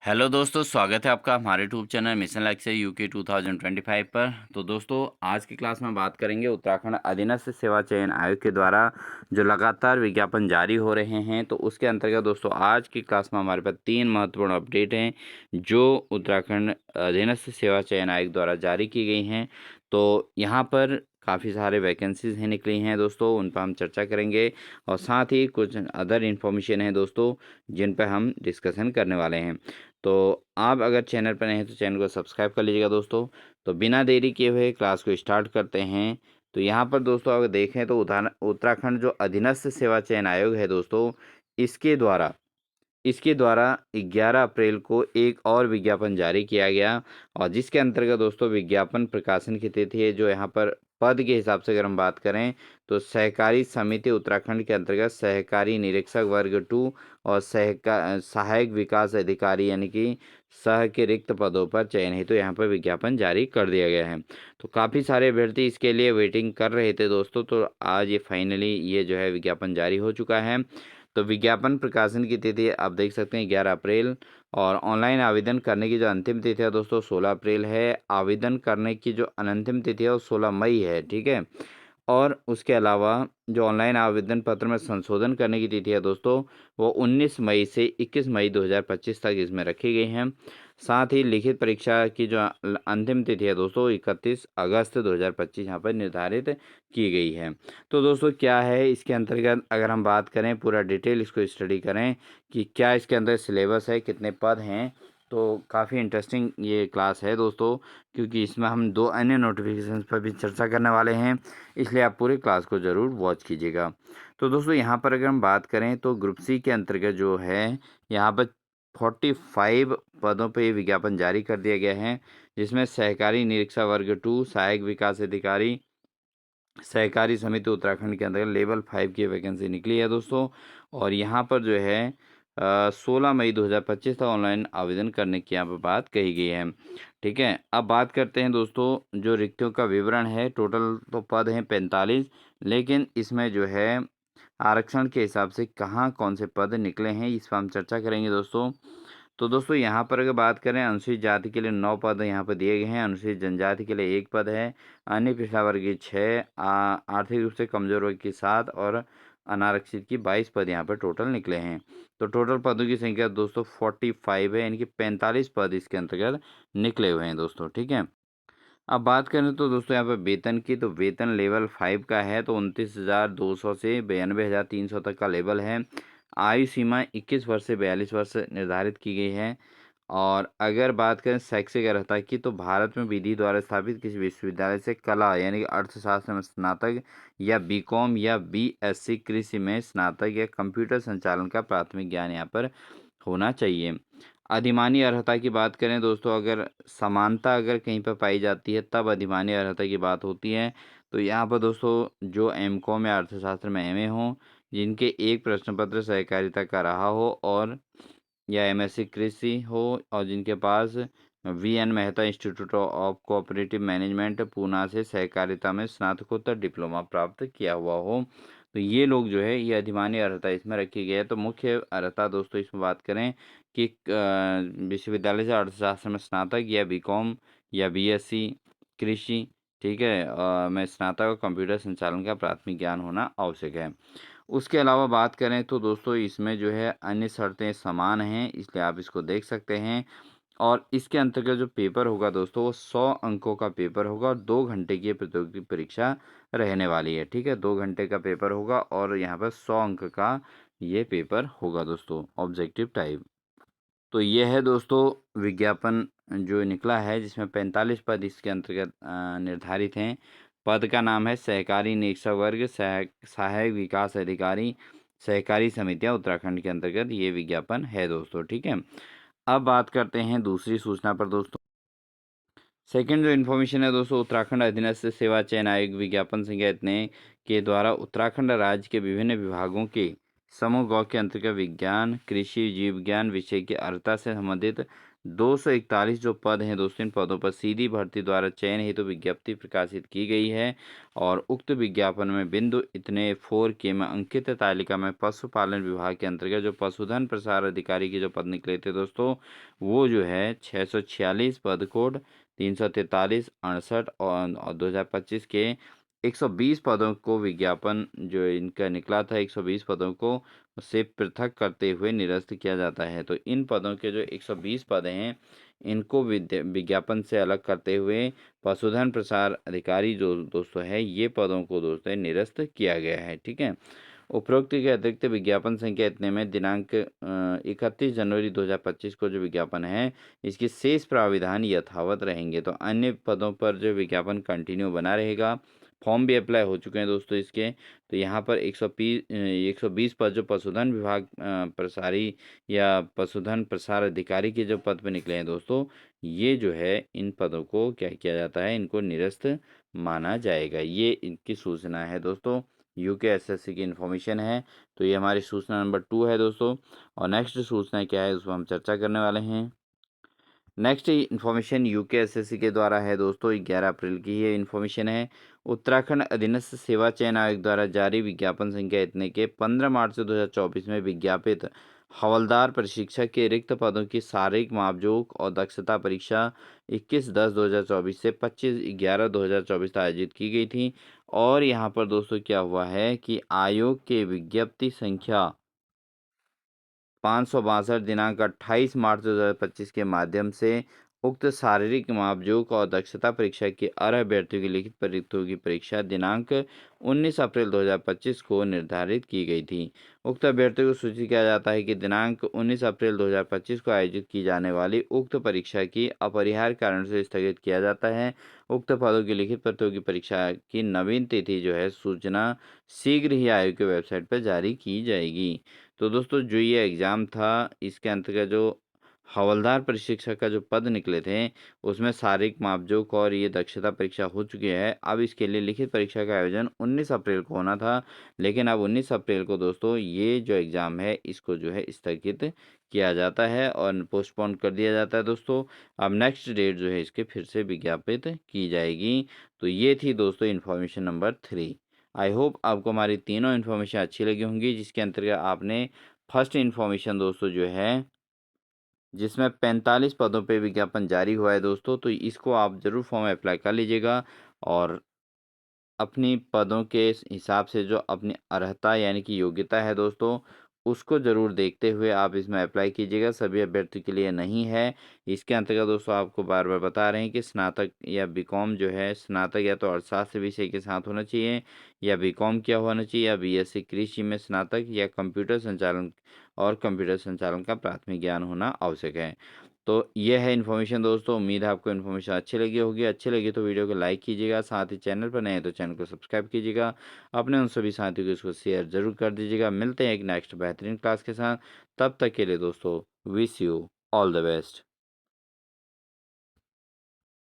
Hello दोस्तों, स्वागत है आपका हमारे यूट्यूब चैनल मिशन लक्ष्य यूके 2025 पर। तो दोस्तों, आज की क्लास में बात करेंगे उत्तराखंड अधीनस्थ सेवा चयन आयोग के द्वारा जो लगातार विज्ञापन जारी हो रहे हैं। तो उसके अंतर्गत दोस्तों आज की क्लास में हमारे पास 3 महत्वपूर्ण अपडेट हैं जो उत्तराखंड अधीनस्थ सेवा चयन आयोग द्वारा जारी की गई हैं। तो यहाँ पर काफ़ी सारे वैकेंसीज हैं निकली हैं दोस्तों, उन पर हम चर्चा करेंगे और साथ ही कुछ अदर इन्फॉर्मेशन है दोस्तों जिन पर हम डिस्कशन करने वाले हैं। तो आप अगर चैनल पर नए हैं तो चैनल को सब्सक्राइब कर लीजिएगा दोस्तों। तो बिना देरी किए हुए क्लास को स्टार्ट करते हैं। तो यहाँ पर दोस्तों अगर देखें तो उत्तराखंड जो अधीनस्थ सेवा चयन आयोग है दोस्तों, इसके द्वारा इसके द्वारा 11 अप्रैल को एक और विज्ञापन जारी किया गया और जिसके अंतर्गत दोस्तों विज्ञापन प्रकाशन की तिथि है जो यहाँ पर पद के हिसाब से अगर हम बात करें तो सहकारी समिति उत्तराखंड के अंतर्गत सहकारी निरीक्षक वर्ग 2 और सहायक विकास अधिकारी यानी कि सह के रिक्त पदों पर चयन हेतु यहाँ पर विज्ञापन जारी कर दिया गया है। तो काफ़ी सारे अभ्यर्थी इसके लिए वेटिंग कर रहे थे दोस्तों, तो आज ये फाइनली ये जो है विज्ञापन जारी हो चुका है। तो विज्ञापन प्रकाशन की तिथि आप देख सकते हैं 11 अप्रैल और ऑनलाइन आवेदन करने की जो अंतिम तिथि है दोस्तों 16 अप्रैल है। आवेदन करने की जो अनंतिम तिथि है वो 16 मई है, ठीक है। और उसके अलावा जो ऑनलाइन आवेदन पत्र में संशोधन करने की तिथि है दोस्तों वो 19 मई से 21 मई 2025 तक इसमें रखी गई हैं। साथ ही लिखित परीक्षा की जो अंतिम तिथि है दोस्तों 31 अगस्त 2025 यहाँ पर निर्धारित की गई है। तो दोस्तों क्या है इसके अंतर्गत अगर हम बात करें पूरा डिटेल इसको स्टडी करें कि क्या इसके अंदर सिलेबस है, कितने पद हैं, तो काफ़ी इंटरेस्टिंग ये क्लास है दोस्तों, क्योंकि इसमें हम 2 अन्य नोटिफिकेशन पर भी चर्चा करने वाले हैं, इसलिए आप पूरी क्लास को ज़रूर वॉच कीजिएगा। तो दोस्तों यहाँ पर अगर हम बात करें तो ग्रुप सी के अंतर्गत जो है यहाँ पर 45 पदों पे विज्ञापन जारी कर दिया गया है, जिसमें सहकारी निरीक्षक वर्ग 2, सहायक विकास अधिकारी, सहकारी समिति उत्तराखंड के अंतर्गत लेवल 5 की वैकेंसी निकली है दोस्तों। और यहाँ पर जो है 16 मई 2025 तक ऑनलाइन आवेदन करने की यहाँ पर बात कही गई है, ठीक है। अब बात करते हैं दोस्तों जो रिक्तियों का विवरण है। टोटल तो पद हैं 45, लेकिन इसमें जो है आरक्षण के हिसाब से कहाँ कौन से पद निकले हैं इस पर हम चर्चा करेंगे दोस्तों। तो दोस्तों यहाँ पर अगर बात करें अनुसूचित जाति के लिए 9 पद यहाँ पर दिए गए हैं, अनुसूचित जनजाति के लिए 1 पद है, अन्य पिछड़ा वर्ग की 6, आर्थिक रूप से कमजोर वर्ग की 7 और अनारक्षित की 22 पद यहाँ पर टोटल निकले हैं। तो टोटल पदों की संख्या दोस्तों 45 है, यानी कि 45 पद इसके अंतर्गत निकले हुए हैं दोस्तों, ठीक है। अब बात करें तो दोस्तों यहाँ पर वेतन की, तो वेतन लेवल 5 का है तो 29,200 से 92,300 तक का लेवल है। आयु सीमा 21 वर्ष से 42 वर्ष निर्धारित की गई है। और अगर बात करें शैक्षिक अर्हता की तो भारत में विधि द्वारा स्थापित किसी विश्वविद्यालय से कला यानी कि अर्थशास्त्र में स्नातक या बीकॉम या बीएससी कृषि में स्नातक या कंप्यूटर संचालन का प्राथमिक ज्ञान यहाँ पर होना चाहिए। अधिमानी अर्हता की बात करें दोस्तों, अगर समानता अगर कहीं पर पाई जाती है तब अधिमानी अर्हता की बात होती है। तो यहाँ पर दोस्तों जो एमकॉम या अर्थशास्त्र में एमए हो, जिनके एक प्रश्न पत्र सहकारिता का रहा हो और या एमएससी कृषि हो और जिनके पास VN Mehta Institute of Cooperative Management Poona से सहकारिता में स्नातकोत्तर डिप्लोमा प्राप्त किया हुआ हो, तो ये लोग जो है ये अधिमानी अर्हता इसमें रखी गई है। तो मुख्य अर्हता दोस्तों इसमें बात करें कि विश्वविद्यालय से अर्थशास्त्र में स्नातक या बीकॉम या बीएससी कृषि, ठीक है, में स्नातक और कंप्यूटर संचालन का प्राथमिक ज्ञान होना आवश्यक है। उसके अलावा बात करें तो दोस्तों इसमें जो है अन्य शर्तें समान हैं, इसलिए आप इसको देख सकते हैं। और इसके अंतर्गत जो पेपर होगा दोस्तों वो 100 अंकों का पेपर होगा और 2 घंटे की ये प्रतियोगिकी परीक्षा रहने वाली है, ठीक है। 2 घंटे का पेपर होगा और यहाँ पर 100 अंक का ये पेपर होगा दोस्तों, ऑब्जेक्टिव टाइप। तो ये है दोस्तों विज्ञापन जो निकला है जिसमें 45 पद इसके अंतर्गत निर्धारित हैं। पद का नाम है सहकारी निरीक्षक वर्ग सहायक विकास अधिकारी सहकारी समितियां उत्तराखंड के अंतर्गत ये विज्ञापन है दोस्तों, ठीक है। अब बात करते हैं दूसरी सूचना पर दोस्तों। सेकंड जो इन्फॉर्मेशन है दोस्तों, उत्तराखंड अधीनस्थ सेवा चयन आयोग विज्ञापन संख्या इतने के द्वारा उत्तराखंड राज्य के विभिन्न विभागों के समूह गौ के अंतर्गत विज्ञान कृषि जीव विज्ञान विषय की अर्हता से संबंधित 241 जो पद हैं दोस्तों, इन पदों पर सीधी भर्ती द्वारा चयन हेतु विज्ञप्ति प्रकाशित की गई है। और उक्त विज्ञापन में बिंदु इतने 4K में अंकित तालिका में पशुपालन विभाग के अंतर्गत जो पशुधन प्रसार अधिकारी के जो पद निकले थे दोस्तों, वो जो है 646 पद कोड 343 68 और 2025 के 120 पदों को विज्ञापन जो इनका निकला था 120 पदों को से पृथक करते हुए निरस्त किया जाता है। तो इन पदों के जो 120 पद हैं, इनको विज्ञापन से अलग करते हुए पशुधन प्रसार अधिकारी जो दोस्तों है, ये पदों को दोस्तों निरस्त किया गया है। ठीक है। उपरोक्त के अतिरिक्त विज्ञापन संख्या इतने में दिनांक 31 जनवरी 2025 को जो विज्ञापन है, इसके शेष प्राविधान यथावत रहेंगे। तो अन्य पदों पर जो विज्ञापन कंटिन्यू बना रहेगा। फॉर्म भी अप्लाई हो चुके हैं दोस्तों इसके। तो यहाँ पर 120 पद जो पशुधन विभाग प्रसारी या पशुधन प्रसार अधिकारी के जो पद पे निकले हैं दोस्तों, ये जो है इन पदों को क्या किया जाता है, इनको निरस्त माना जाएगा। ये इनकी सूचना है दोस्तों, यूकेएसएससी की इन्फॉर्मेशन है। तो ये हमारी सूचना नंबर 2 है दोस्तों। और नेक्स्ट सूचना क्या है, उसको हम चर्चा करने वाले हैं। नेक्स्ट इन्फॉर्मेशन यूकेएसएससी के द्वारा है दोस्तों, 11 अप्रैल की ये इन्फॉर्मेशन है। उत्तराखंड अधीनस्थ सेवा चयन आयोग द्वारा जारी विज्ञापन संख्या इतने के 15 मार्च 2024 में विज्ञापित हवलदार प्रशिक्षक के रिक्त पदों की शारीरिक मापजोख और दक्षता परीक्षा 21/10/2024 से 25/11/2024 तक आयोजित की गई थी। और यहाँ पर दोस्तों क्या हुआ है कि आयोग के विज्ञप्ति संख्या 562 दिनांक 28 मार्च 2025 के माध्यम से उक्त शारीरिक मापजोख और दक्षता परीक्षा के अर्ह अभ्यर्थियों की लिखित परीक्षाओं की परीक्षा दिनांक 19 अप्रैल 2025 को निर्धारित की गई थी। उक्त अभ्यर्थियों को सूचित किया जाता है कि दिनांक 19 अप्रैल 2025 को आयोजित की जाने वाली उक्त परीक्षा की अपरिहार्य कारण से स्थगित किया जाता है। उक्त पदों की लिखित प्रतियोगी परीक्षा की नवीन तिथि जो है सूचना शीघ्र ही आयोग की वेबसाइट पर जारी की जाएगी। तो दोस्तों जो ये एग्ज़ाम था, इसके अंतर्गत जो हवलदार प्रशिक्षक का जो पद निकले थे, उसमें शारीरिक मापजोख और ये दक्षता परीक्षा हो चुकी है। अब इसके लिए लिखित परीक्षा का आयोजन 19 अप्रैल को होना था, लेकिन अब 19 अप्रैल को दोस्तों ये जो एग्ज़ाम है, इसको जो है स्थगित किया जाता है और पोस्टपोन कर दिया जाता है दोस्तों। अब नेक्स्ट डेट जो है इसके फिर से विज्ञापित की जाएगी। तो ये थी दोस्तों इन्फॉर्मेशन नंबर 3। आई होप आपको हमारी तीनों इन्फॉर्मेशन अच्छी लगी होंगी, जिसके अंतर्गत आपने फर्स्ट इन्फॉर्मेशन दोस्तों जो है, जिसमें 45 पदों पे विज्ञापन जारी हुआ है दोस्तों, तो इसको आप ज़रूर फॉर्म अप्लाई कर लीजिएगा। और अपनी पदों के हिसाब से जो अपनी अर्हता यानी कि योग्यता है दोस्तों, उसको ज़रूर देखते हुए आप इसमें अप्लाई कीजिएगा। सभी अभ्यर्थी के लिए नहीं है। इसके अंतर्गत दोस्तों आपको बार बार बता रहे हैं कि स्नातक या बीकॉम जो है, स्नातक या तो अर्थशास्त्र विषय के साथ होना चाहिए, या बीकॉम किया होना चाहिए, या बीएससी कृषि में स्नातक, या कंप्यूटर संचालन और कंप्यूटर संचालन का प्राथमिक ज्ञान होना आवश्यक है। तो ये है इन्फॉर्मेशन दोस्तों। उम्मीद है आपको इन्फॉर्मेशन अच्छी लगी होगी। अच्छी लगी तो वीडियो को लाइक कीजिएगा, साथ ही चैनल पर नए हैं तो चैनल को सब्सक्राइब कीजिएगा। अपने उन सभी साथियों को इसको शेयर ज़रूर कर दीजिएगा। मिलते हैं एक नेक्स्ट बेहतरीन क्लास के साथ। तब तक के लिए दोस्तों, wish you all the best.